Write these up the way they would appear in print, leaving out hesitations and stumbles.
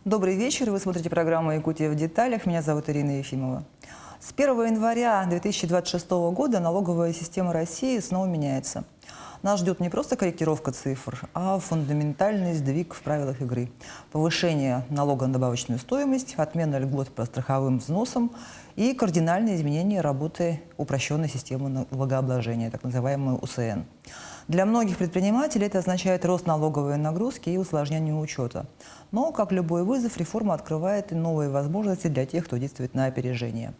Добрый вечер. Вы смотрите программу «Якутия в деталях». Меня зовут Ирина Ефимова. С 1 января 2026 года налоговая система России снова меняется. Нас ждет не просто корректировка цифр, а фундаментальный сдвиг в правилах игры. Повышение налога на добавочную стоимость, отмена льгот по страховым взносам и кардинальные изменения работы упрощенной системы налогообложения, так называемой УСН. Для многих предпринимателей это означает рост налоговой нагрузки и усложнение учета. Но, как любой вызов, реформа открывает и новые возможности для тех, кто действует на опережение.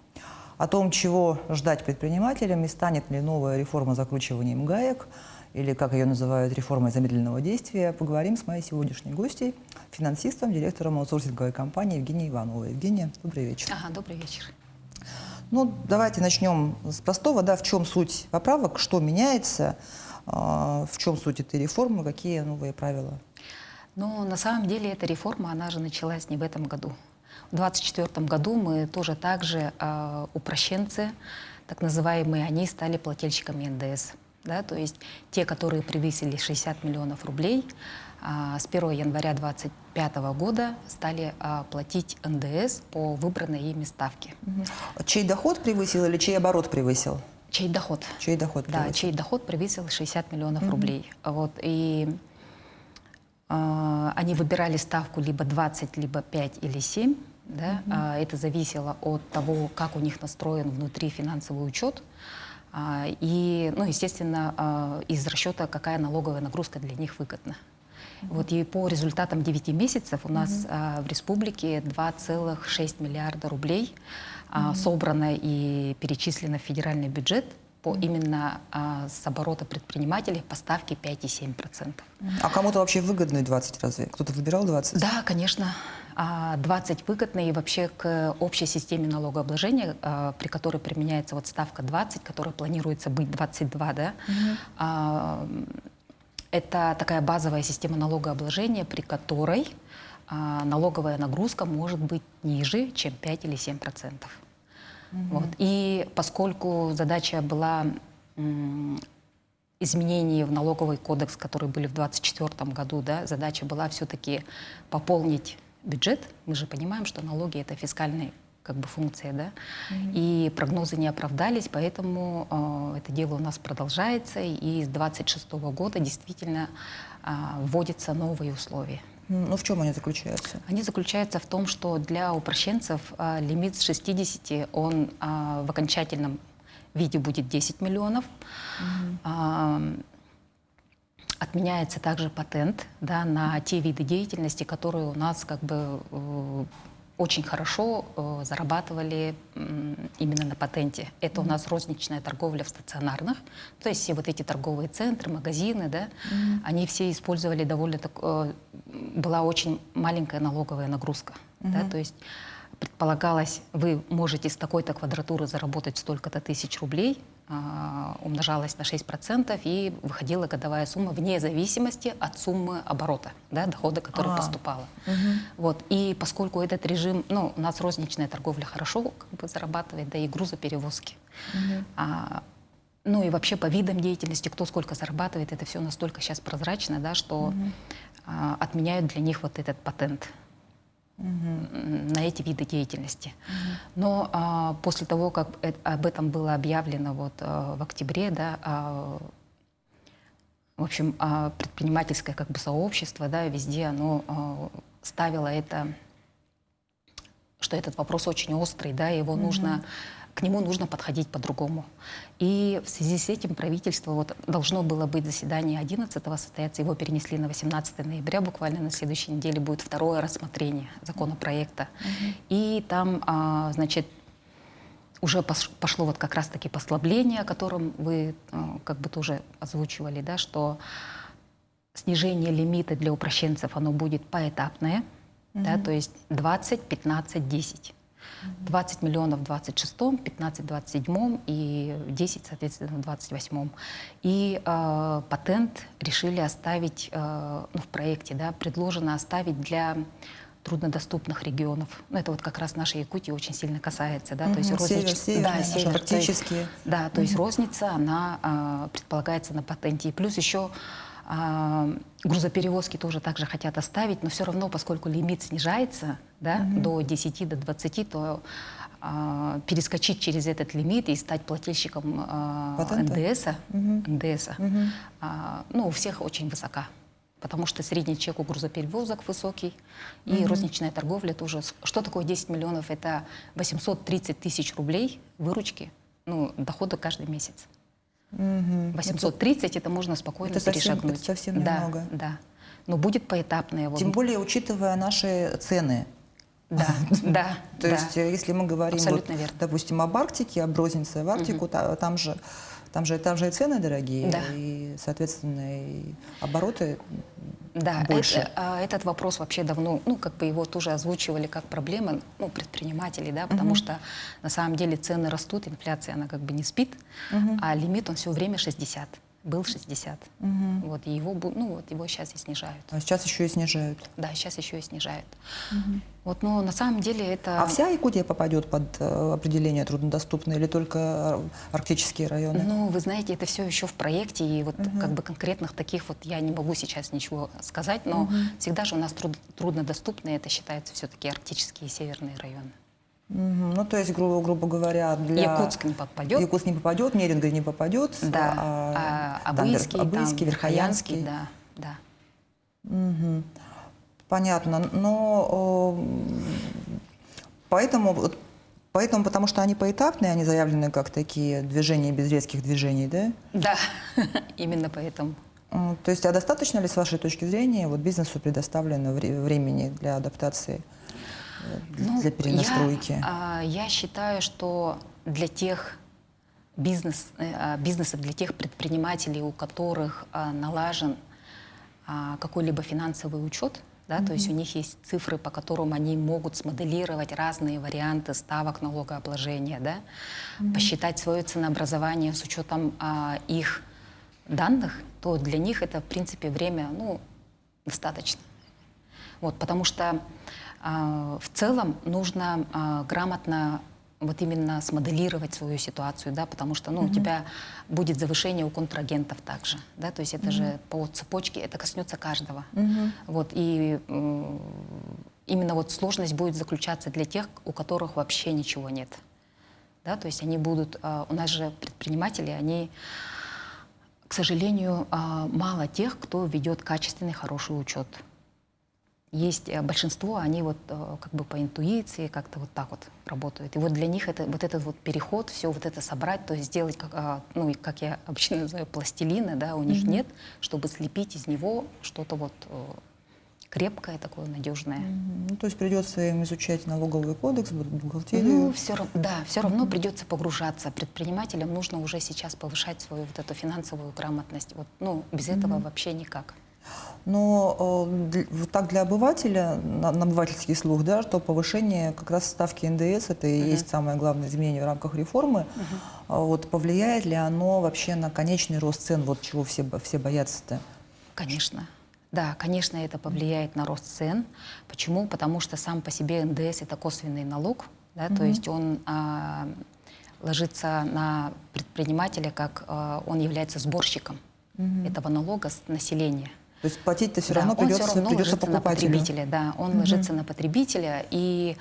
О том, чего ждать предпринимателям и станет ли новая реформа закручиванием гаек, или, как ее называют, реформой замедленного действия, поговорим с моей сегодняшней гостьей, финансистом, директором аутсорсинговой компании Евгенией Ивановой. Евгения, добрый вечер. Добрый вечер. Ну, давайте начнем с простого. В чем суть поправок, что меняется, в чем суть этой реформы, какие новые правила? Но на самом деле эта реформа, она же началась не в этом году. В 2024 году мы тоже также упрощенцы, так называемые, они стали плательщиками НДС. Да, то есть те, которые превысили 60 миллионов рублей, с 1 января 2025 года стали платить НДС по выбранной ими ставке. Чей доход превысил или чей оборот превысил? Чей доход. Чей доход превысил? Да, чей доход превысил 60 миллионов рублей. Вот, и они выбирали ставку либо 20, либо 5 или 7. Да? Это зависело от того, как у них настроен внутри финансовый учет. И, естественно, из расчета, какая налоговая нагрузка для них выгодна. Вот, и по результатам 9 месяцев у нас в республике 2,6 миллиарда рублей собрано и перечислено в федеральный бюджет по именно с оборота предпринимателей по ставке 5,7%. А кому-то вообще выгодно 20 разве? Кто-то выбирал 20? Да, конечно. 20 выгодно, и вообще к общей системе налогообложения, при которой применяется вот ставка 20, которая планируется быть 22, да, это такая базовая система налогообложения, при которой налоговая нагрузка может быть ниже, чем 5 или 7%. Вот. И поскольку задача была изменений в налоговый кодекс, которые были в 2024 году, да, задача была все-таки пополнить бюджет. Мы же понимаем, что налоги — это фискальная функция, да, и прогнозы не оправдались, поэтому это дело у нас продолжается, и с 2026 года действительно вводятся новые условия. Ну, в чем они заключаются? Они заключаются в том, что для упрощенцев лимит с 60, он в окончательном виде будет 10 миллионов. Отменяется также патент, да, на те виды деятельности, которые у нас очень хорошо зарабатывали именно на патенте. Это у нас розничная торговля в стационарных, то есть все вот эти торговые центры, магазины, да, они все использовали была очень маленькая налоговая нагрузка. Да, то есть предполагалось, вы можете с такой-то квадратуры заработать столько-то тысяч рублей, умножалась на 6%, и выходила годовая сумма вне зависимости от суммы оборота, да, дохода, который поступала. Вот. И поскольку этот режим, у нас розничная торговля хорошо зарабатывает, да, и грузоперевозки. И вообще по видам деятельности, кто сколько зарабатывает, это все настолько сейчас прозрачно, да, что отменяют для них вот этот патент на эти виды деятельности. Но после того, как об этом было объявлено в октябре, да, в общем, предпринимательское сообщество, да, везде оно ставило это, что этот вопрос очень острый, да, его к нему нужно подходить по-другому. И в связи с этим правительство, должно было быть заседание 11-го состояться, его перенесли на 18 ноября, буквально на следующей неделе будет второе рассмотрение законопроекта. И там, уже пошло как раз-таки послабление, о котором вы тоже озвучивали, да, что снижение лимита для упрощенцев, оно будет поэтапное, да, то есть 20, 15, 10. 20 миллионов в 26-м, 15 в 27-м и 10, соответственно, в 28-м. И патент решили оставить, в проекте, да, предложено оставить для труднодоступных регионов. Это как раз нашей Якутии очень сильно касается. Да, то есть север, практически. Да, то есть розница, она предполагается на патенте. И плюс еще Грузоперевозки тоже также хотят оставить, но все равно, поскольку лимит снижается, да, до 10, до 20, то перескочить через этот лимит и стать плательщиком Патента? НДСа, ну, у всех очень высока. Потому что средний чек у грузоперевозок высокий, и розничная торговля тоже. Что такое 10 миллионов? Это 830 тысяч рублей выручки, ну, дохода каждый месяц. 830 это можно спокойно перешагнуть. Это совсем немного. Да. Но будет поэтапное. Вот. Тем более, учитывая наши цены. Да, да. То есть, если мы говорим, абсолютно верно. допустим, об Арктике, об рознице в Арктику, там же и цены дорогие, Да. и, соответственно, и обороты Да, больше. этот вопрос вообще давно, ну, как бы его тоже озвучивали как проблема, ну, предпринимателей, да, потому что на самом деле цены растут, инфляция, она как бы не спит, а лимит, он все время 60, был 60. Вот, и его, ну, вот его сейчас и снижают. А сейчас еще и снижают. Да, сейчас еще и снижают. Вот, но на самом деле это... А вся Якутия попадет под определение труднодоступной или только арктические районы? Ну, вы знаете, это все еще в проекте, и вот как бы конкретных таких вот я не могу сейчас ничего сказать, но всегда же у нас труднодоступные, это считается все-таки арктические и северные районы. Ну, то есть, грубо говоря, для... Якутск не попадет. Якутск не попадет, Неринга не попадет. Да, Абыйский, Верхоянский. Да. Понятно. Но поэтому, потому что они поэтапные, они заявлены как такие движения без резких движений, да? Да, именно поэтому. То есть, а достаточно ли, с вашей точки зрения, вот бизнесу предоставлено времени для адаптации, для перенастройки? Я считаю, что для тех бизнесов, для тех предпринимателей, у которых налажен какой-либо финансовый учет, да, то есть у них есть цифры, по которым они могут смоделировать разные варианты ставок налогообложения, да, посчитать свое ценообразование с учетом их данных, то для них это, в принципе, время, ну, достаточно. Вот, потому что в целом нужно грамотно вот именно смоделировать свою ситуацию, да, потому что, ну, у тебя будет завышение у контрагентов также, да, то есть это же по цепочке, это коснется каждого. Вот, и именно вот сложность будет заключаться для тех, у которых вообще ничего нет, да, то есть они будут, у нас же предприниматели, они, к сожалению, мало тех, кто ведет качественный, хороший учет. Есть большинство, они вот как бы по интуиции как-то вот так вот работают. И вот для них это, вот этот вот переход, все вот это собрать, то есть сделать, ну, как я обычно называю, пластилина, да, у них нет, чтобы слепить из него что-то вот крепкое такое, надежное. Ну, то есть придется им изучать налоговый кодекс, бухгалтерию. Ну, все равно придется погружаться. Предпринимателям нужно уже сейчас повышать свою вот эту финансовую грамотность. Вот, ну, без этого вообще никак. Но так для обывателя, на обывательский слух, да, что повышение как раз ставки НДС, это и есть самое главное изменение в рамках реформы. Вот, повлияет ли оно вообще на конечный рост цен, вот чего все боятся-то? Конечно. Да, конечно, это повлияет на рост цен. Почему? Потому что сам по себе НДС – это косвенный налог, да, то есть он ложится на предпринимателя, как он является сборщиком этого налога с населения. То есть платить-то все Да, равно он придется, все равно ложится покупателю. на потребителя, да, он ложится на потребителя, и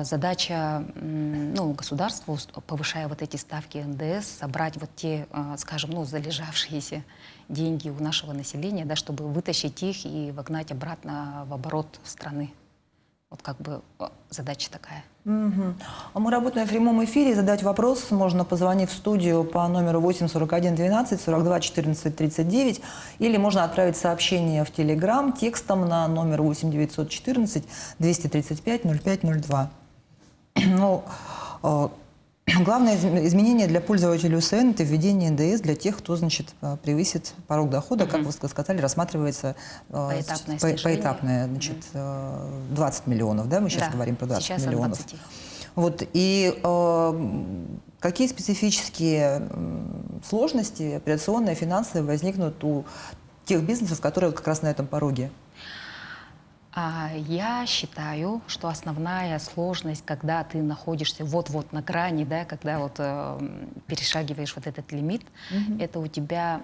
задача, ну, государства, повышая вот эти ставки НДС, собрать вот те, скажем, ну, залежавшиеся деньги у нашего населения, да, чтобы вытащить их и вогнать обратно в оборот страны. Вот как бы задача такая. А мы работаем в прямом эфире. Задать вопрос можно, позвонив в студию по номеру 8 41 12 42 14 39, или можно отправить сообщение в Телеграм текстом на номер 8 914 235 05 02. Ну, главное изменение для пользователей УСН – это введение НДС для тех, кто, значит, превысит порог дохода, как вы сказали, рассматривается поэтапное, значит, 20 миллионов, да, мы сейчас говорим про 20 сейчас миллионов. От 20. Вот, и какие специфические сложности операционные, финансовые возникнут у тех бизнесов, которые как раз на этом пороге? Я считаю, что основная сложность, когда ты находишься вот-вот на грани, да, когда вот перешагиваешь вот этот лимит, это у тебя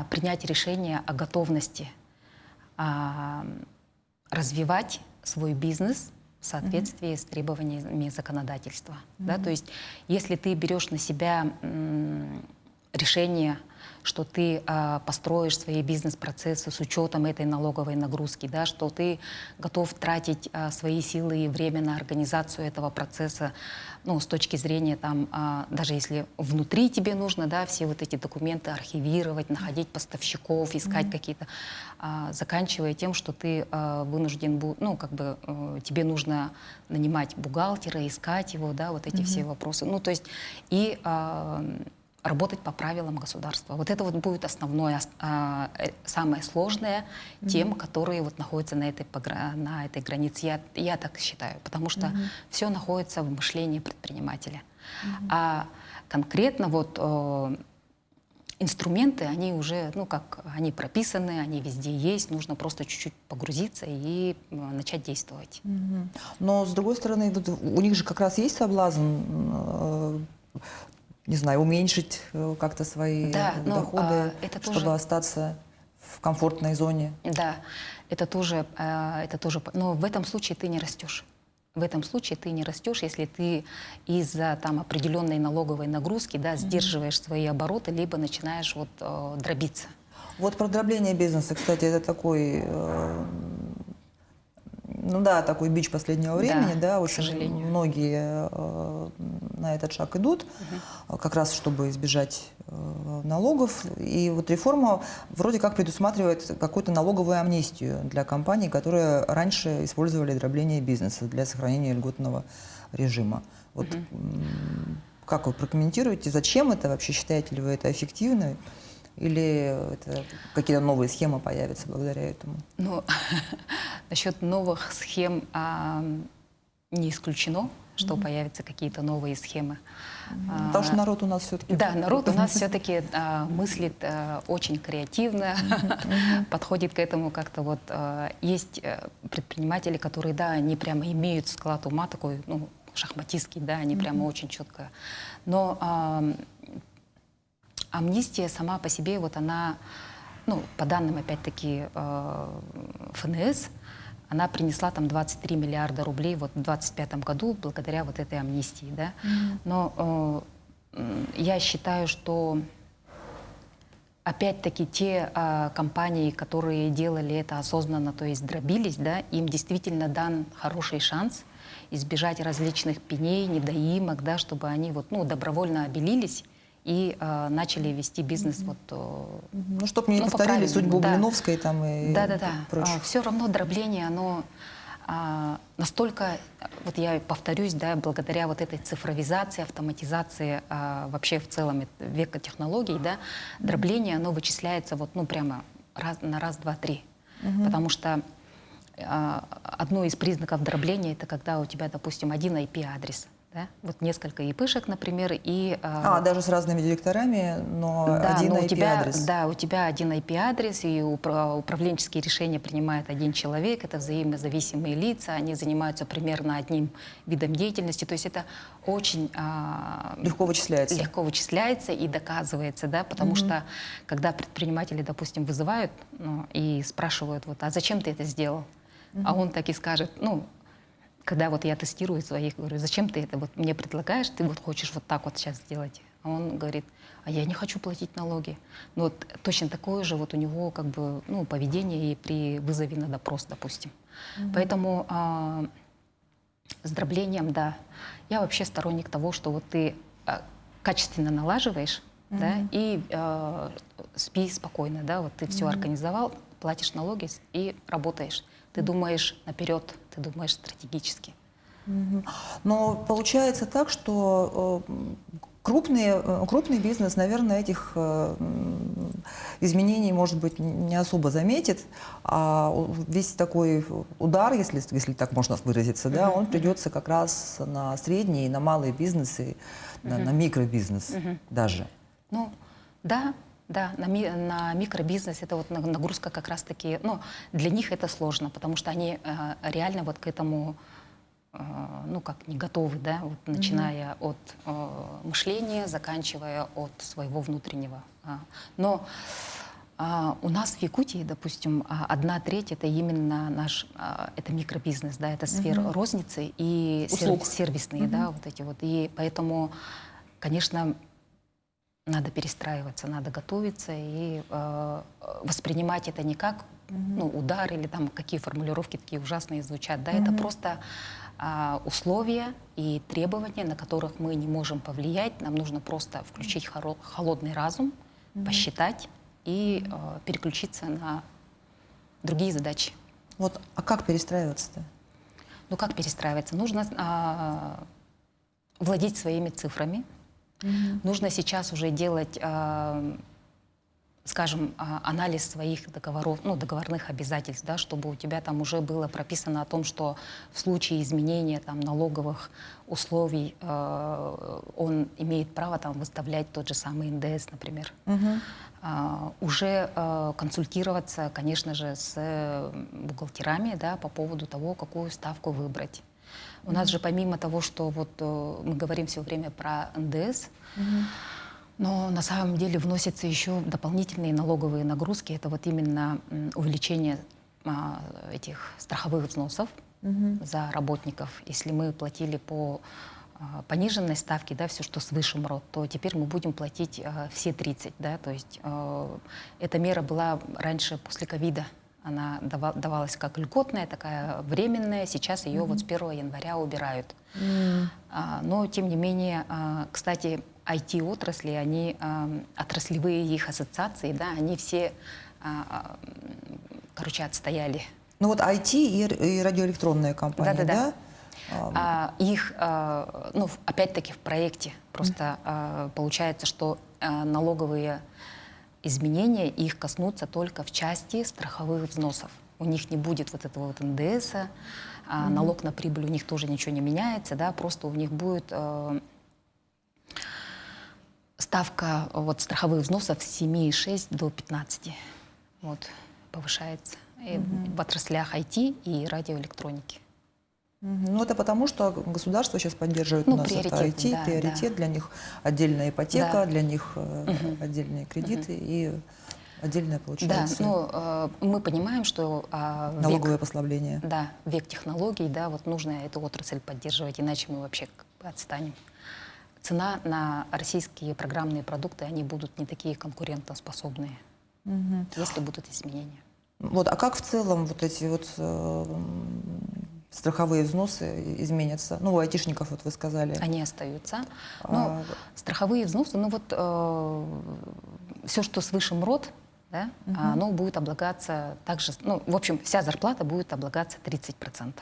принять решение о готовности развивать свой бизнес в соответствии с требованиями законодательства. Да? То есть если ты берешь на себя решение, что ты построишь свои бизнес-процессы с учетом этой налоговой нагрузки, да, что ты готов тратить свои силы и время на организацию этого процесса, ну, с точки зрения, там, даже если внутри тебе нужно, да, все вот эти документы архивировать, находить поставщиков, искать какие-то, заканчивая тем, что ты вынужден, ну, как бы тебе нужно нанимать бухгалтера, искать его, да, вот эти все вопросы. Ну, то есть и работать по правилам государства. Вот это вот будет основное, самое сложное тем, которые вот находятся на этой границе. Я так считаю, потому что все находится в мышлении предпринимателя. А конкретно вот инструменты, они уже, ну как, они прописаны, они везде есть, нужно просто чуть-чуть погрузиться и начать действовать. Но, с другой стороны, вот у них же как раз есть соблазн, не знаю, уменьшить как-то свои доходы, это чтобы тоже остаться в комфортной зоне. Да, это тоже, но в этом случае ты не растешь. В этом случае ты не растешь, если ты из-за там определенной налоговой нагрузки, да, сдерживаешь свои обороты, либо начинаешь вот дробиться. Вот про дробление бизнеса, кстати, это такой, ну да, такой бич последнего времени, да, к сожалению. многие на этот шаг идут, как раз чтобы избежать налогов. И вот реформа вроде как предусматривает какую-то налоговую амнистию для компаний, которые раньше использовали дробление бизнеса для сохранения льготного режима. Вот как вы прокомментируете, зачем это вообще, считаете ли вы это эффективно? Или это какие-то новые схемы появятся благодаря этому? Ну, насчет новых схем не исключено, что появятся какие-то новые схемы. Потому что народ у нас все-таки... Да, народ у нас все-таки мыслит очень креативно, подходит к этому как-то вот. Есть предприниматели, которые, да, они прямо имеют склад ума такой, ну, шахматистский, да, они прямо очень четко. Но амнистия сама по себе, вот она, ну, по данным, опять-таки, ФНС, она принесла там 23 миллиарда рублей вот в 2025 году благодаря вот этой амнистии, да. Но я считаю, что опять-таки те компании, которые делали это осознанно, то есть дробились, да, им действительно дан хороший шанс избежать различных пеней, недоимок, да, чтобы они вот, ну, добровольно обелились и начали вести бизнес вот, ну, чтобы не повторили судьбу Блиновской там и прочее. Все равно дробление, оно настолько, вот я повторюсь, да, благодаря вот этой цифровизации, автоматизации вообще в целом века технологий, да, дробление, оно вычисляется вот, ну, прямо на раз, два, три. Потому что одно из признаков дробления — это когда у тебя, допустим, один IP-адрес. Да? Вот несколько ИПшек, например, и... даже с разными директорами, но да, один но IP-адрес. Да, у тебя один IP-адрес, и управленческие решения принимает один человек, это взаимозависимые лица, они занимаются примерно одним видом деятельности, то есть это очень... легко вычисляется. Легко вычисляется и доказывается, да, потому что когда предприниматели, допустим, вызывают и спрашивают, вот, а зачем ты это сделал? А он так и скажет, ну, когда вот я тестирую своих, говорю, зачем ты это вот мне предлагаешь, ты вот хочешь вот так вот сейчас сделать. А он говорит, а я не хочу платить налоги. Ну вот точно такое же вот у него как бы, ну, поведение и при вызове на допрос, допустим. Поэтому с дроблением, да, я вообще сторонник того, что вот ты качественно налаживаешь, да, и спи спокойно, да, вот ты все организовал, платишь налоги и работаешь. Ты думаешь наперед, ты думаешь стратегически. Но получается так, что крупный бизнес, наверное, этих изменений, может быть, не особо заметит, а весь такой удар, если так можно выразиться, да, он придется как раз на средний и на малый бизнес, и на микробизнес даже. Ну, да, Да, на микробизнес это вот нагрузка как раз-таки, ну, для них это сложно, потому что они реально вот к этому, ну, как не готовы, да, вот, начиная от мышления, заканчивая от своего внутреннего. Но у нас в Якутии, допустим, 1/3 это именно наш, это микробизнес, да, это сфера розницы и Услуг. сервисные, да, вот эти вот. И поэтому, конечно, надо перестраиваться, надо готовиться и воспринимать это не как ну, удар или там какие формулировки такие ужасные звучат, да, это просто условия и требования, на которых мы не можем повлиять. Нам нужно просто включить холодный разум, посчитать и переключиться на другие задачи. Вот, а как перестраиваться-то? Ну как перестраиваться? Нужно владеть своими цифрами. Нужно сейчас уже делать, скажем, анализ своих договоров, ну, договорных обязательств, да, чтобы у тебя там уже было прописано о том, что в случае изменения там, налоговых условий он имеет право там, выставлять тот же самый НДС, например. Уже консультироваться, конечно же, с бухгалтерами, да, по поводу того, какую ставку выбрать. У нас же помимо того, что вот мы говорим все время про НДС, но на самом деле вносятся еще дополнительные налоговые нагрузки. Это вот именно увеличение этих страховых взносов за работников. Если мы платили по пониженной ставке, да, все, что свыше МРОТ, то теперь мы будем платить все 30. Да, то есть эта мера была раньше, после ковида. Она давалась как льготная, такая временная. Сейчас ее вот с 1 января убирают. Но, тем не менее, кстати, IT-отрасли, они, отраслевые их ассоциации, да, они все, короче, отстояли. Ну вот IT и радиоэлектронная компания, да? Их, ну, опять-таки в проекте просто получается, что налоговые изменения их коснутся только в части страховых взносов. У них не будет вот этого вот НДСа, налог на прибыль у них тоже ничего не меняется, да, просто у них будет ставка вот, страховых взносов с 7,6 до 15 вот, повышается в отраслях IT и радиоэлектроники. Ну, это потому, что государство сейчас поддерживает у нас это IT, да, приоритет, да. Для них отдельная ипотека, Да. для них отдельные кредиты и отдельное, Да, получается, но мы понимаем, что налоговое послабление. Да, век технологий, да, вот нужно эту отрасль поддерживать, иначе мы вообще как бы отстанем. Цена на российские программные продукты, они будут не такие конкурентоспособные, если будут изменения. Вот, а как в целом вот эти вот страховые взносы изменятся? Ну, у айтишников, вот вы сказали. Они остаются. Но страховые взносы, ну вот все, что свыше МРОТ, да, оно будет облагаться также, ну, в общем, вся зарплата будет облагаться 30%.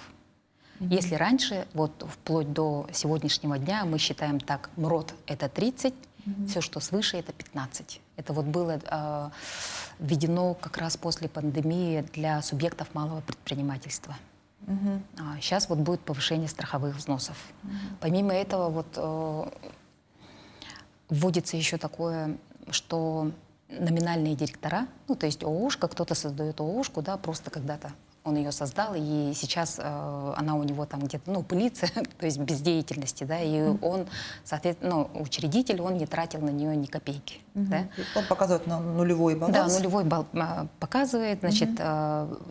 Если раньше, вот вплоть до сегодняшнего дня, мы считаем так, МРОТ это 30, все, что свыше, это 15. Это вот было введено как раз после пандемии для субъектов малого предпринимательства. Сейчас вот будет повышение страховых взносов. Помимо этого вот вводится еще такое, что номинальные директора, ну то есть ООшка, кто-то создает ООшку, да, просто когда-то он ее создал, и сейчас она у него там где-то, ну, пылится, то есть без деятельности, да, и он, соответственно, ну, учредитель, он не тратил на нее ни копейки, да. Он показывает на нулевой баланс. Да, нулевой балл показывает, значит,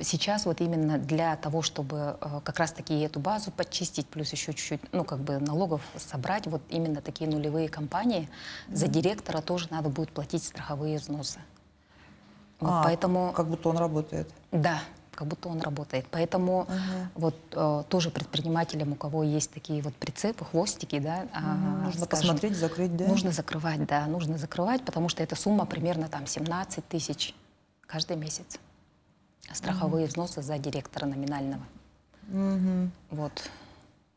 сейчас вот именно для того, чтобы как раз-таки эту базу подчистить, плюс еще чуть-чуть, ну, как бы налогов собрать, вот именно такие нулевые компании, за директора тоже надо будет платить страховые взносы. Вот поэтому... как будто он работает. Да, как будто он работает. Поэтому вот тоже предпринимателям, у кого есть такие вот прицепы, хвостики, да, нужно скажем, посмотреть, закрыть, да? Нужно закрывать, да, нужно закрывать, потому что эта сумма примерно там 17 тысяч каждый месяц. Страховые взносы за директора номинального. Вот.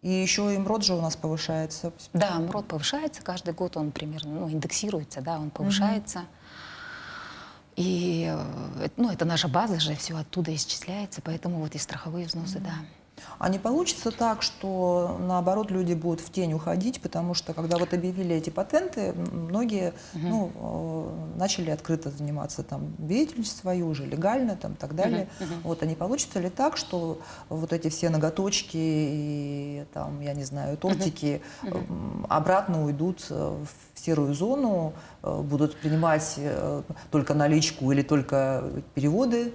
И еще и МРОТ же у нас повышается. Да, МРОТ повышается, каждый год он примерно, ну, индексируется, да, он повышается. И, ну, это наша база же, все оттуда исчисляется, поэтому вот и страховые взносы, да. А не получится так, что наоборот люди будут в тень уходить, потому что когда вот объявили эти патенты, многие ну, начали открыто заниматься там деятельностью свою уже легально там, и так далее. Вот, а не получится ли так, что вот эти все ноготочки и там, я не знаю, тортики обратно уйдут в серую зону, будут принимать только наличку или только переводы?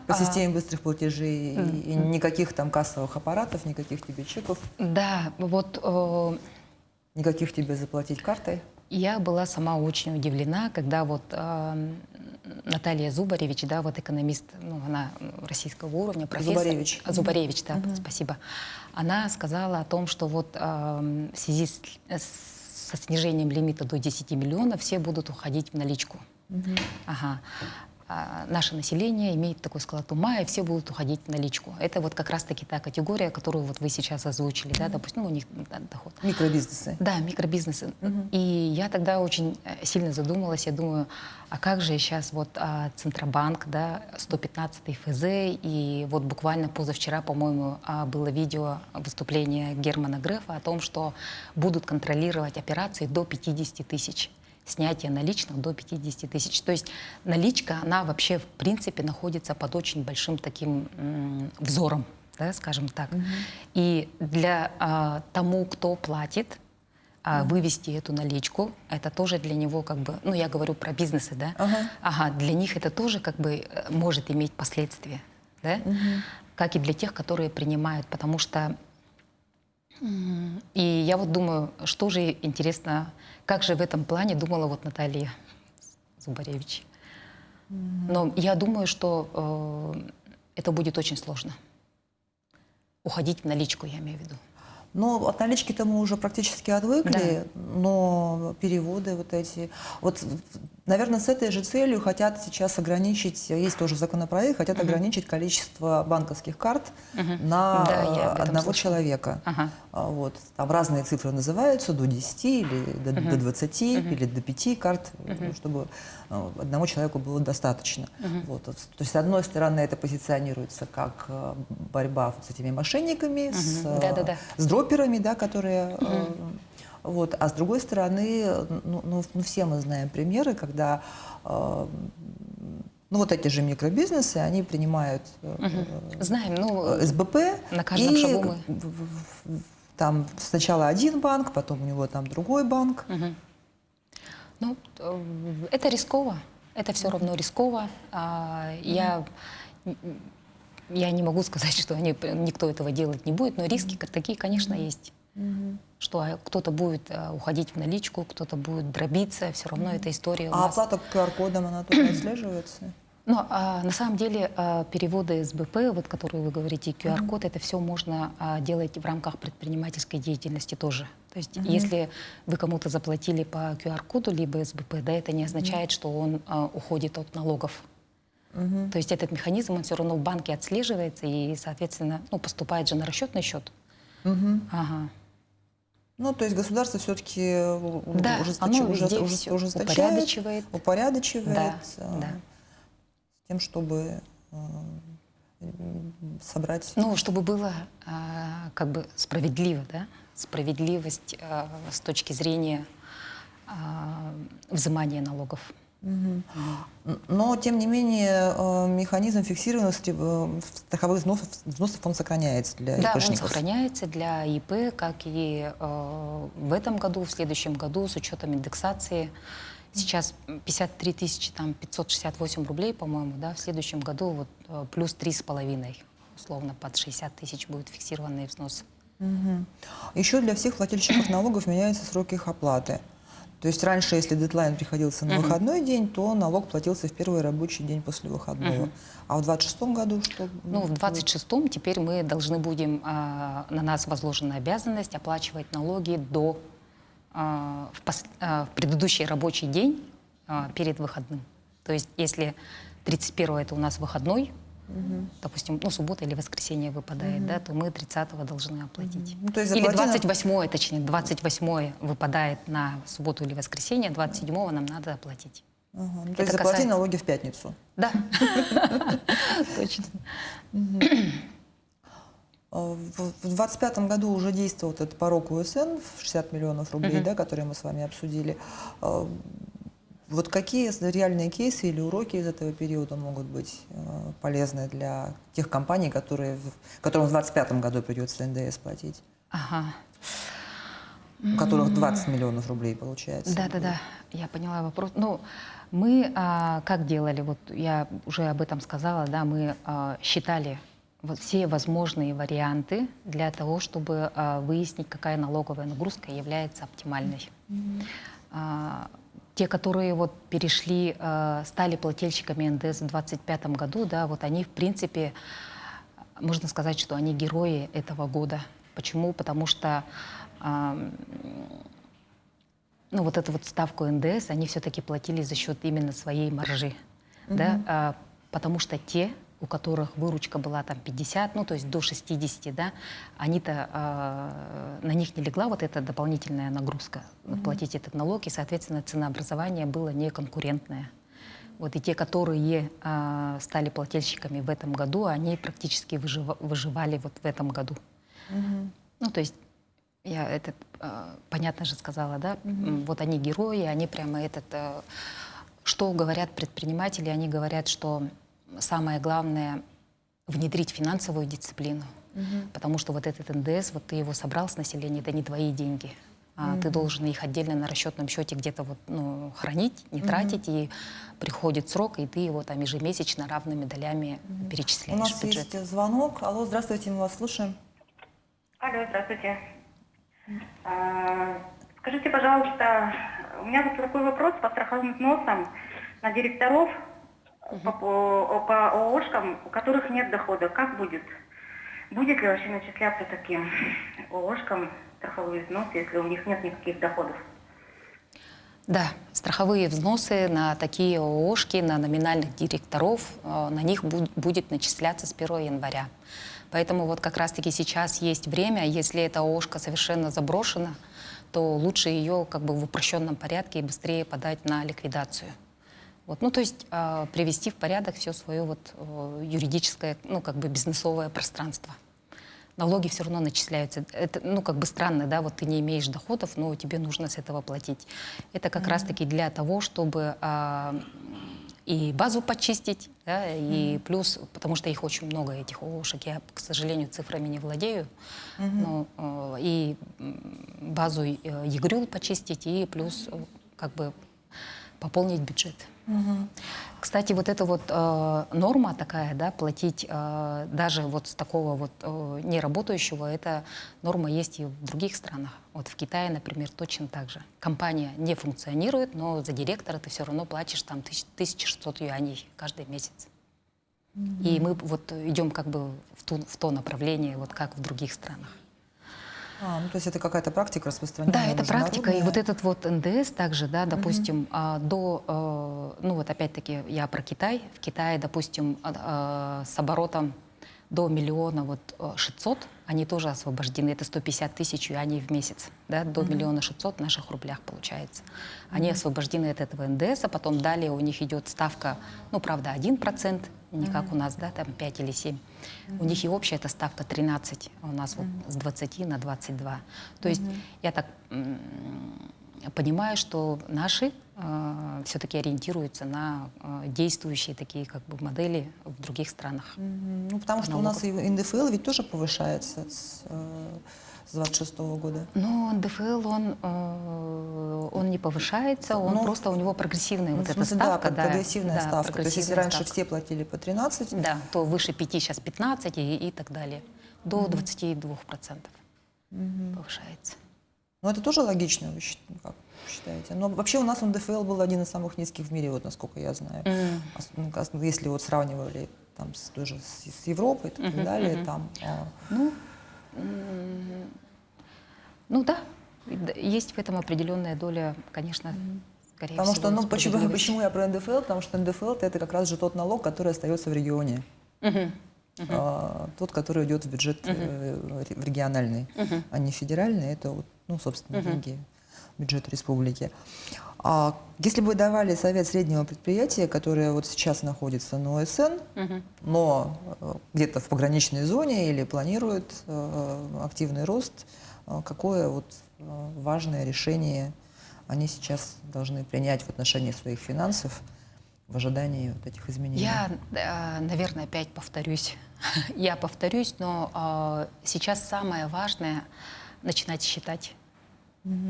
По системе быстрых платежей и никаких там кассовых аппаратов, никаких тебе чеков, Да, вот никаких тебе заплатить картой. я была сама очень удивлена, когда вот Наталья Зубаревич, да, вот экономист, ну, она российского уровня, профессор. Зубаревич. Зубаревич, да, спасибо. Она сказала о том, что вот в связи со снижением лимита до 10 миллионов все будут уходить в наличку. Ага. Наше население имеет такой склад ума, и все будут уходить в наличку. Это вот как раз-таки та категория, которую вот вы сейчас озвучили, да, допустим, ну, у них доход. Микробизнесы. Да, микробизнесы. И я тогда очень сильно задумалась, я думаю, а как же сейчас вот Центробанк, да, 115-й ФЗ, и вот буквально позавчера, по-моему, было видео выступление Германа Грефа о том, что будут контролировать операции до 50 тысяч. Снятие наличных до 50 тысяч. То есть наличка, она вообще в принципе находится под очень большим таким взором, да, скажем так. И для тому, кто платит, вывести эту наличку, это тоже для него как бы, ну я говорю про бизнесы, да, для них это тоже как бы может иметь последствия, да, как и для тех, которые принимают, потому что и я вот думаю, что же интересно, как же в этом плане думала вот Наталья Зубаревич. Но я думаю, что это будет очень сложно. Уходить в наличку, я имею в виду. Ну, от налички-то мы уже практически отвыкли, но переводы вот эти... Вот, наверное, с этой же целью хотят сейчас ограничить, есть тоже законопроект, хотят ограничить количество банковских карт на одного человека. Вот. Там разные цифры называются, до 10 или до 20 или до 5 карт, чтобы одному человеку было достаточно. Вот. То есть, с одной стороны, это позиционируется как борьба с этими мошенниками, с дроперами, да, которые... Вот. А с другой стороны, ну, все мы знаем примеры, когда ну, вот эти же микробизнесы, они принимают Знаем, ну, СБП, на каждом шагу мы. Там сначала один банк, потом у него там другой банк. Ну, это рисково, это все равно рисково. Я не могу сказать, что никто этого делать не будет, но риски такие, конечно, есть. Что кто-то будет уходить в наличку, кто-то будет дробиться, все равно эта история у нас. А оплата QR-кодом, она тоже отслеживается? Но на самом деле переводы СБП, вот, которые вы говорите, QR-код, это все можно делать в рамках предпринимательской деятельности тоже. То есть если вы кому-то заплатили по QR-коду либо СБП, да, это не означает, что он уходит от налогов. То есть этот механизм, он все равно в банке отслеживается и, соответственно, ну, поступает же на расчетный счет. Ну, то есть государство все-таки ужесточает, упорядочивает с тем, чтобы собрать... Ну, чтобы было как бы справедливо, да? Справедливость с точки зрения взимания налогов. Но, тем не менее, механизм фиксированности страховых взносов, он сохраняется для ИПшников. Да, он сохраняется для ИП, как и в этом году, в следующем году, с учетом индексации. Сейчас 53 568 рублей, по-моему, да, в следующем году вот, плюс 3,5, условно, под 60 тысяч будет фиксированный взнос. Еще для всех плательщиков налогов меняются сроки их оплаты. То есть раньше, если дедлайн приходился на выходной день, то налог платился в первый рабочий день после выходного. А в 26-м году что? Ну, в 26-м теперь мы должны будем, на нас возложена обязанность оплачивать налоги в предыдущий рабочий день перед выходным. То есть если 31-го это у нас выходной, допустим, ну, суббота или воскресенье выпадает, да, то мы 30-го должны оплатить. Ну, то есть или 28-е, точнее, 28-е выпадает на субботу или воскресенье, 27-го нам надо оплатить. Ну, то есть заплати налоги в пятницу. Да, точно. В 2025 году уже действовал этот порог УСН в 60 миллионов рублей, да, который мы с вами обсудили. Вот какие реальные кейсы или уроки из этого периода могут быть полезны для тех компаний, которым в 2025 году придется НДС платить? Ага. У которых 20 миллионов рублей получается. Да, я поняла вопрос. Ну, мы как делали, вот я уже об этом сказала, да, мы считали вот все возможные варианты для того, чтобы выяснить, какая налоговая нагрузка является оптимальной. Те, которые вот перешли, стали плательщиками НДС в 2025 году, да, вот они, в принципе, можно сказать, что они герои этого года. Почему? Потому что ну, вот эту вот ставку НДС они все-таки платили за счет именно своей маржи. Да? Потому что те, у которых выручка была там 50, ну то есть до 60, да, они-то, на них не легла вот эта дополнительная нагрузка платить этот налог, и, соответственно, ценообразование было неконкурентное. Вот и те, которые стали плательщиками в этом году, они практически выживали вот в этом году. Ну то есть я это понятно же сказала, да, вот они герои, они прямо что говорят предприниматели, они говорят, что самое главное внедрить финансовую дисциплину, потому что вот этот НДС, вот ты его собрал с населения, это не твои деньги, ты должен их отдельно на расчетном счете где-то вот, ну, хранить, не тратить, и приходит срок, и ты его там ежемесячно равными долями перечисляешь У нас в бюджет. есть звонок. Алло, здравствуйте, мы вас слушаем. Алло, здравствуйте. Скажите, пожалуйста, у меня вот такой вопрос по страховым взносам на директоров по ООшкам, у которых нет дохода. Как будет? Будет ли вообще начисляться таким ООшкам страховые взносы, если у них нет никаких доходов? Да, страховые взносы на такие ООшки, на номинальных директоров, на них будет начисляться с 1 января. Поэтому вот как раз-таки сейчас есть время, если эта ООшка совершенно заброшена, то лучше ее как бы в упрощенном порядке и быстрее подать на ликвидацию. Вот, ну, то есть привести в порядок все свое вот, юридическое, ну, как бы бизнесовое пространство. Налоги все равно начисляются. Это, ну, как бы странно, да, вот ты не имеешь доходов, но тебе нужно с этого платить. Это как раз-таки для того, чтобы и базу почистить, да, и плюс, потому что их очень много, этих ООшек, я, к сожалению, цифрами не владею, но, и базу ЕГРЮЛ почистить, и плюс как бы пополнить бюджет. Кстати, вот эта вот норма такая, да, платить даже вот с такого вот неработающего, эта норма есть и в других странах. Вот в Китае, например, точно так же. Компания не функционирует, но за директора ты все равно платишь там 1600 юаней каждый месяц. И мы вот идем как бы в то направление, вот как в других странах. Ну, то есть это какая-то практика распространенная? Да, это практика. И вот этот вот НДС также, да, допустим, ну вот опять-таки я про Китай. В Китае, допустим, с оборотом до 1 600 000 они тоже освобождены. Это 150 тысяч юаней в месяц. Да, до 1 600 000 в наших рублях получается. Они освобождены от этого НДС, а потом далее у них идет ставка, ну, правда, 1%, не как у нас, да, там 5 или 7. У них и общая эта ставка 13, а у нас вот с 20 на 22. То есть я так понимаю, что наши все-таки ориентируются на действующие такие как бы модели в других странах. Ну, потому что у нас и НДФЛ ведь тоже повышается с 26 года. Но НДФЛ, он не повышается, он просто у него прогрессивная вот эта ставка. Да, прогрессивная ставка. То есть если раньше ставка. все платили по 13, да, то выше 5, сейчас 15 и так далее. До 22% повышается. Ну, это тоже логично, вы как считаете? Но вообще у нас НДФЛ был один из самых низких в мире, вот насколько я знаю. Если вот сравнивали там тоже с Европой и так далее, там... Ну да, есть в этом определенная доля, конечно, скорее Потому всего. что, почему я про НДФЛ? Потому что НДФЛ это как раз же тот налог, который остается в регионе. Тот, который идет в бюджет региональный, а не федеральный, это, вот, ну, собственно, деньги бюджета республики. А если бы вы давали совет среднего предприятия, которое вот сейчас находится на ОСН, но где-то в пограничной зоне или планирует активный рост, какое вот важное решение они сейчас должны принять в отношении своих финансов в ожидании вот этих изменений? Я, наверное, опять повторюсь. Я повторюсь, но сейчас самое важное — начинать считать.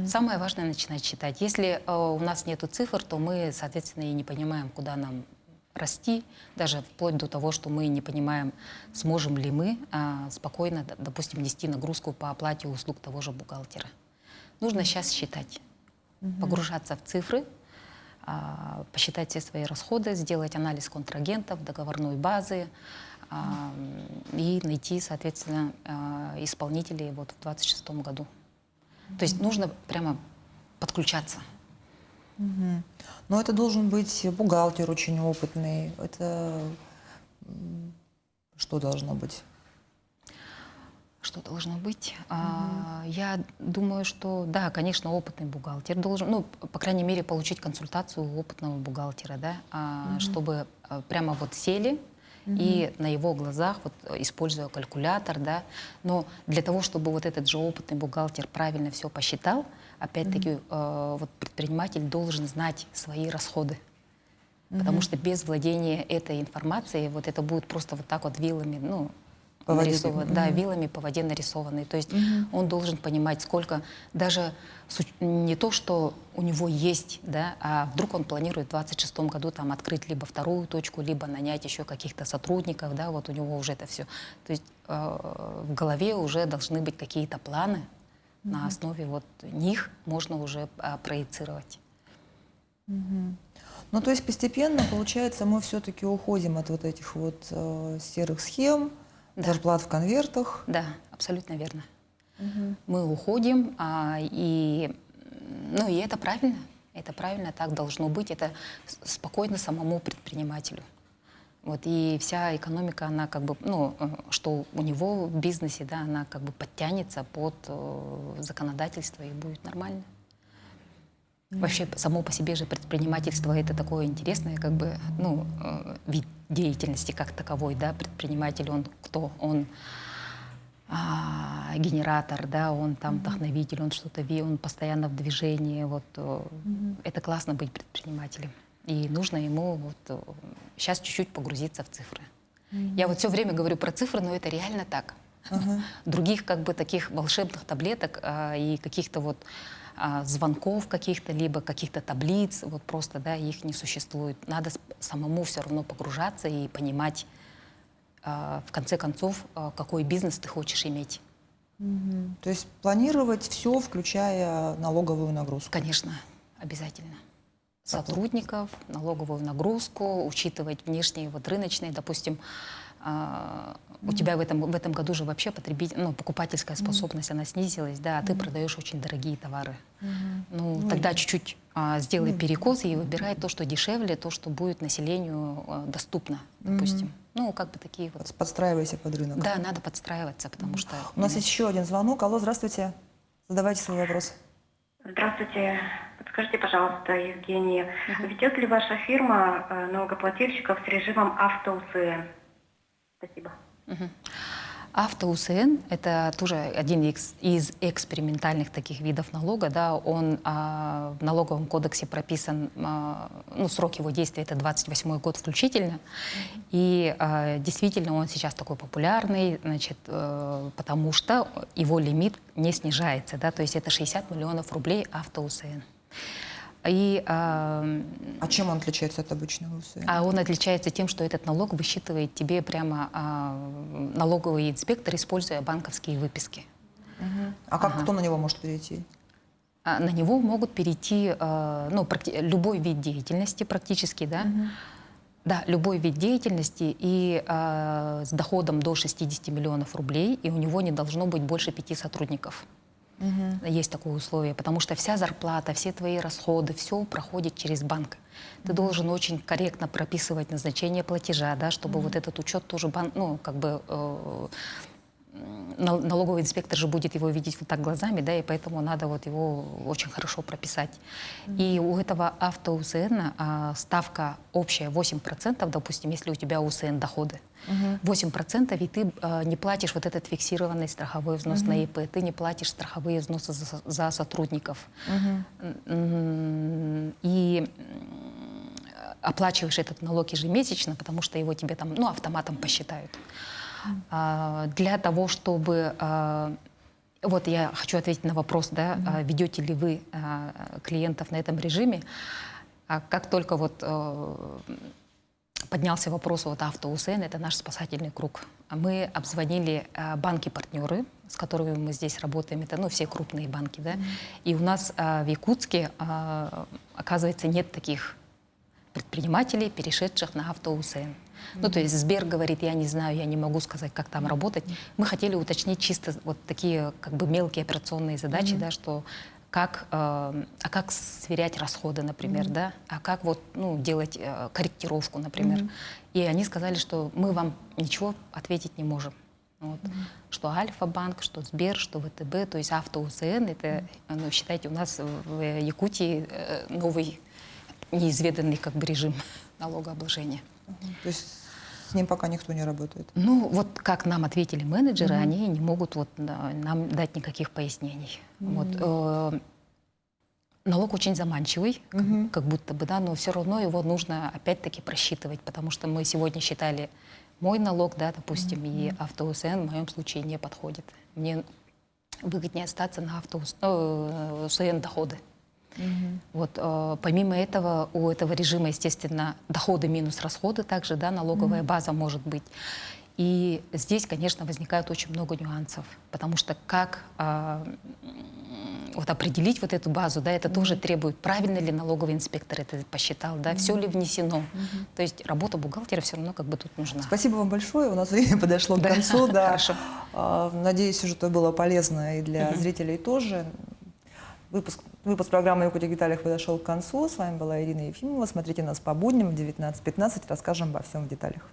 Самое важное — начинать считать. Если у нас нет цифр, то мы, соответственно, и не понимаем, куда нам расти, даже вплоть до того, что мы не понимаем, сможем ли мы спокойно, допустим, нести нагрузку по оплате услуг того же бухгалтера. Нужно сейчас считать, погружаться в цифры, посчитать все свои расходы, сделать анализ контрагентов, договорной базы и найти, соответственно, исполнителей вот в 2026 году. То есть нужно прямо подключаться. Но это должен быть бухгалтер очень опытный. Это что должно быть? Что должно быть? Я думаю, что да, конечно, опытный бухгалтер должен, ну, по крайней мере, получить консультацию у опытного бухгалтера, да, чтобы прямо вот сели и на его глазах, вот, используя калькулятор, да, но для того, чтобы вот этот же опытный бухгалтер правильно все посчитал, опять-таки, вот предприниматель должен знать свои расходы. Потому что без владения этой информацией вот это будет просто вот так вот вилами, ну, нарисован, да, вилами по воде нарисованные. То есть он должен понимать, сколько, даже не то, что у него есть, да, а вдруг он планирует в 2026 году там открыть либо вторую точку, либо нанять еще каких-то сотрудников, да, вот у него уже это все. То есть в голове уже должны быть какие-то планы, на основе вот них можно уже проецировать. Ну, то есть постепенно, получается, мы все-таки уходим от вот этих вот серых схем, зарплат в конвертах. Да, абсолютно верно. Мы уходим, и это правильно, так должно быть, это спокойно самому предпринимателю. Вот, и вся экономика, она как бы, ну, что у него в бизнесе, да, она как бы подтянется под законодательство и будет нормально. Вообще, само по себе же предпринимательство — это такое интересное, как бы, ну, вид деятельности как таковой, да, предприниматель, он кто? Он генератор, да, он там вдохновитель, он что-то, он постоянно в движении, вот, это классно быть предпринимателем, и нужно ему вот сейчас чуть-чуть погрузиться в цифры. Я вот все время говорю про цифры, но это реально так. Других как бы таких волшебных таблеток и каких-то вот звонков каких-то, либо каких-то таблиц, вот просто, да, их не существует. Надо самому все равно погружаться и понимать, в конце концов, какой бизнес ты хочешь иметь. То есть планировать все, включая налоговую нагрузку? Конечно, обязательно. Сотрудников, налоговую нагрузку, учитывать внешние, вот рыночные, допустим, у тебя в этом году же вообще покупательская способность, она снизилась, да, а ты продаешь очень дорогие товары. Ну, тогда чуть-чуть сделай перекос и выбирай то, что дешевле, то, что будет населению доступно, допустим. Ну, как бы такие вот. Подстраивайся под рынок. Да, надо подстраиваться, потому что... У нас есть еще один звонок. Алло, здравствуйте. Задавайте свой вопрос. Здравствуйте. Подскажите, пожалуйста, Евгения, ведет ли ваша фирма налогоплательщиков с режимом авто-УСН? Спасибо. Авто-УСН — это тоже один из экспериментальных таких видов налога. Да, он в налоговом кодексе прописан, срок его действия — это 28-й год включительно. И действительно он сейчас такой популярный, значит, потому что его лимит не снижается. Да, то есть это 60 миллионов рублей авто-УСН. А чем он отличается от обычного УСН? А он отличается тем, что этот налог высчитывает тебе прямо налоговый инспектор, используя банковские выписки. А как кто на него может перейти? На него могут перейти любой вид деятельности практически, да? Да, любой вид деятельности и с доходом до 60 миллионов рублей, и у него не должно быть больше 5 сотрудников. Есть такое условие, потому что вся зарплата, все твои расходы, все проходит через банк. Ты должен очень корректно прописывать назначение платежа, да, чтобы вот этот учет тоже налоговый инспектор же будет его видеть вот так глазами, да, и поэтому надо вот его очень хорошо прописать. И у этого авто-УСН ставка общая 8%, допустим, если у тебя УСН доходы. 8%, и ты не платишь вот этот фиксированный страховой взнос на ИП, ты не платишь страховые взносы за сотрудников. И оплачиваешь этот налог ежемесячно, потому что его тебе там, ну, автоматом посчитают. Для того, чтобы... Вот я хочу ответить на вопрос, да, ведете ли вы клиентов на этом режиме. Как только вот поднялся вопрос вот авто-УСН, это наш спасательный круг. Мы обзвонили банки-партнеры, с которыми мы здесь работаем, это, ну, все крупные банки, да, и у нас в Якутске, оказывается, нет таких предпринимателей, перешедших на авто-УСН. Ну, то есть Сбер говорит, я не знаю, я не могу сказать, как там работать. Мы хотели уточнить чисто вот такие как бы мелкие операционные задачи, да, что как сверять расходы, например, да, а как вот, ну, делать корректировку, например. И они сказали, что мы вам ничего ответить не можем. Вот. Что Альфа-банк, что Сбер, что ВТБ, то есть авто-УСН, это, ну, считайте, у нас в Якутии новый неизведанный как бы режим налогообложения. То есть с ним пока никто не работает? Ну, вот как нам ответили менеджеры, они не могут вот нам дать никаких пояснений. Вот. Налог очень заманчивый, как будто бы, да, но все равно его нужно опять-таки просчитывать, потому что мы сегодня считали мой налог, да, допустим, и авто-УСН в моем случае не подходит. Мне выгоднее остаться на авто-УСН доходы. Вот, помимо этого, у этого режима, естественно, доходы минус расходы также, да, налоговая база может быть. И здесь, конечно, возникает очень много нюансов, потому что как вот определить вот эту базу, да, это тоже требует, правильно ли налоговый инспектор это посчитал, да, все ли внесено. То есть работа бухгалтера все равно как бы тут нужна. Спасибо вам большое, у нас время подошло к концу. Да. Хорошо. Надеюсь, что это было полезно и для зрителей тоже. Выпуск программы «Якутия в деталях» подошел к концу. С вами была Ирина Ефимова. Смотрите нас по будням в 19:15. Расскажем обо всем в деталях.